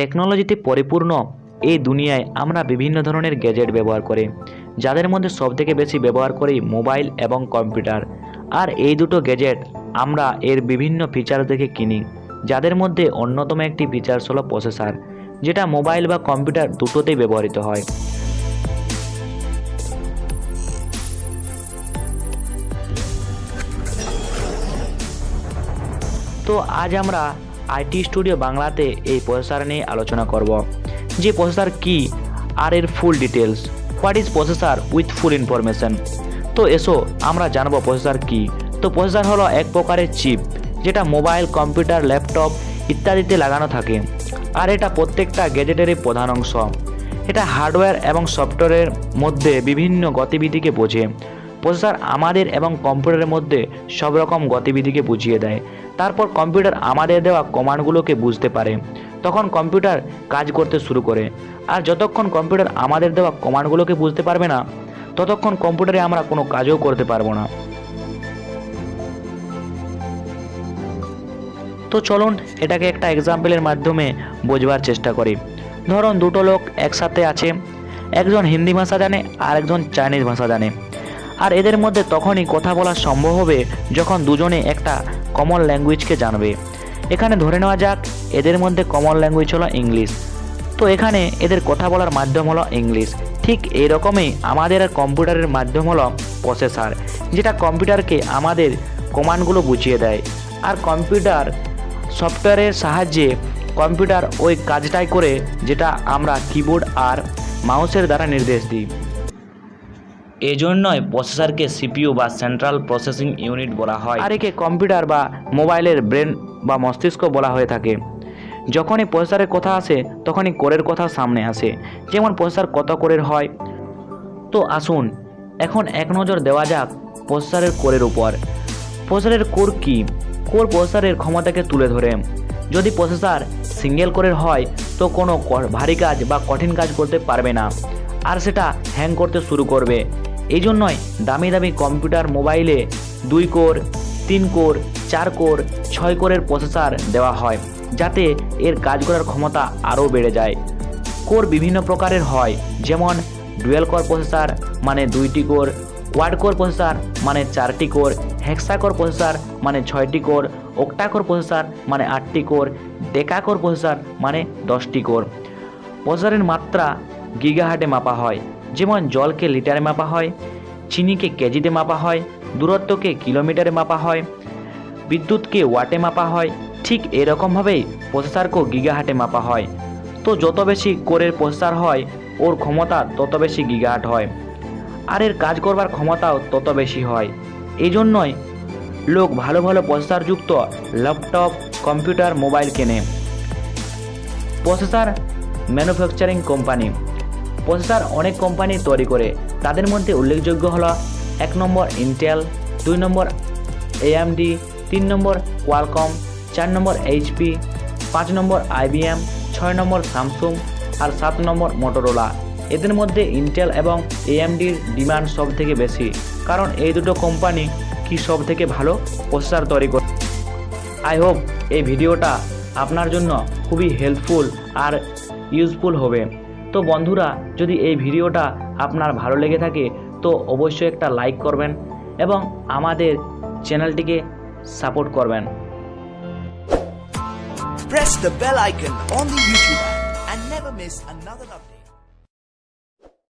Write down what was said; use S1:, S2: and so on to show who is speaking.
S1: টেকনোলজিতে পরিপূর্ণ এই দুনিয়ায় আমরা বিভিন্ন ধরনের গ্যাজেট ব্যবহার করি, যাদের মধ্যে সবথেকে বেশি ব্যবহার করি মোবাইল এবং কম্পিউটার। আর এই দুটো গ্যাজেট আমরা এর বিভিন্ন ফিচার দেখে কিনি, যাদের মধ্যে অন্যতম একটি ফিচার্স হলো প্রসেসর, যেটা মোবাইল বা কম্পিউটার দুটোতেই ব্যবহৃত হয়। তো আজ আমরা আইটি স্টুডিও বাংলাতে এই প্রসেসর নিয়ে আলোচনা করব, যে প্রসেসর কি আর এর full details, what is processor with full information. তো এসো আমরা জানবো প্রসেসর কি। তো প্রসেসর হলো এক প্রকারের চিপ, যেটা মোবাইল, কম্পিউটার, ল্যাপটপ ইত্যাদিতে লাগানো থাকে, আর এটা প্রত্যেকটা গ্যাজেটেরই প্রধান অংশ। এটা হার্ডওয়্যার এবং সফটওয়্যারের মধ্যে বিভিন্ন গতিবিধিকে বোঝে। প্রসেসর আমাদের এবং কম্পিউটারের মধ্যে সব রকম গতিবিধিকে বুঝিয়ে দেয়। তারপর কম্পিউটার আমাদের দেওয়া কমান্ডগুলোকে বুঝতে পারে, তখন কম্পিউটার কাজ করতে শুরু করে। আর যতক্ষণ কম্পিউটার আমাদের দেওয়া কমান্ডগুলোকে বুঝতে পারবে না, ততক্ষণ কম্পিউটারে আমরা কোনো কাজও করতে পারবো না। তো চলুন এটাকে একটা এক্সাম্পলের মাধ্যমে বোঝবার চেষ্টা করি। ধরুন দুটো লোক একসাথে আছে, একজন হিন্দি ভাষা জানে আর একজন চাইনিজ ভাষা জানে। আর এদের মধ্যে তখনই কথা বলা সম্ভব হবে যখন দুজনে একটা কমন ল্যাঙ্গুয়েজকে জানবে। এখানে ধরে নেওয়া যাক এদের মধ্যে কমন ল্যাঙ্গুয়েজ হলো ইংলিশ, তো এখানে এদের কথা বলার মাধ্যম হলো ইংলিশ। ঠিক এইরকমই আমাদের কম্পিউটারের মাধ্যম হলো প্রসেসর, যেটা কম্পিউটারকে আমাদের কমান্ডগুলো বুঝিয়ে দেয়। আর কম্পিউটার সফটওয়্যারের সাহায্যে কম্পিউটার ওই কাজটাই করে, যেটা আমরা কিবোর্ড আর মাউসের দ্বারা নির্দেশ দিই। এজন্যই প্রসেসরকে সিপিইউ বা সেন্ট্রাল প্রসেসিং ইউনিট বলা হয়, আর একে কম্পিউটার বা মোবাইলের ব্রেন বা মস্তিষ্ক বলা হয়ে থাকে। যখনই প্রসেসরের কথা আসে তখনই কোরের কথা সামনে আসে, যেমন প্রসেসর কত কোরের হয়। তো আসুন এখন এক নজর দেওয়া যাক প্রসেসরের কোরের উপর। প্রসেসরের কোর কি? কোর প্রসেসরের ক্ষমতাকে তুলে ধরে। যদি প্রসেসর সিঙ্গেল কোরের হয় তো কোনো ভারী কাজ বা কঠিন কাজ করতে পারবে না, আর সেটা হ্যাং করতে শুরু করবে। এই জন্যই দামি দামি কম্পিউটার, মোবাইলে 2 কোর, 3 কোর, 4 কোর, 6 কোরের প্রসেসর দেওয়া হয়, যাতে এর কাজ করার ক্ষমতা আরও বেড়ে যায়। কোর বিভিন্ন প্রকারের হয়, যেমন ডুয়েল কোর প্রসেসর মানে 2টি কোর, কোয়াড কোর প্রসেসর মানে 4টি কোর, হেক্সা কোর প্রসেসর মানে 6টি কোর, অক্টা কোর প্রসেসর মানে 8টি কোর, ডেকা কোর প্রসেসর মানে 10টি কোর। প্রসেসরের মাত্রা গিগাহার্টে মাপা হয়, যেমন জলকে লিটারে মাপা হয়, চিনিকে কেজিতে মাপা হয়, দূরত্বকে কিলোমিটারে মাপা হয়, বিদ্যুৎকে ওয়াটে মাপা হয়। ঠিক এরকমভাবেই প্রসেসরকেও গিগাহার্টে মাপা হয়। তো যত বেশি কোরের প্রসেসর হয় ওর ক্ষমতা তত বেশি গিগাহার্ট হয়, আর এর কাজ করবার ক্ষমতাও তত বেশি হয়। এই জন্যই লোক ভালো ভালো প্রসেসরযুক্ত ল্যাপটপ, কম্পিউটার, মোবাইল কেনে। Processor manufacturing company. প্রসেসর অনেক কোম্পানি তৈরি করে, তাদের মধ্যে উল্লেখযোগ্য হলো 1 নম্বর ইন্টেল, 2 নম্বর AMD, 3 নম্বর cualcomm, 4 নম্বর HP, 5 নম্বর IBM, 6 নম্বর স্যামসুং আর 7 নম্বর মোটোরোলা। এদের মধ্যে ইন্টেল এবং AMDর ডিমান্ড সব থেকে বেশি, কারণ এই দুটো কোম্পানি কি সব থেকে ভালো প্রসেসর তৈরি করে। আই হোপ এই ভিডিওটা আপনার জন্য খুবই হেল্পফুল আর ইউজফুল হবে। তো বন্ধুরা, যদি এই ভিডিওটা আপনার ভালো লেগে থাকে তো অবশ্যই একটা লাইক করবেন এবং আমাদের চ্যানেলটিকে সাপোর্ট করবেন।
S2: Press the bell icon on the YouTube app and never miss another update.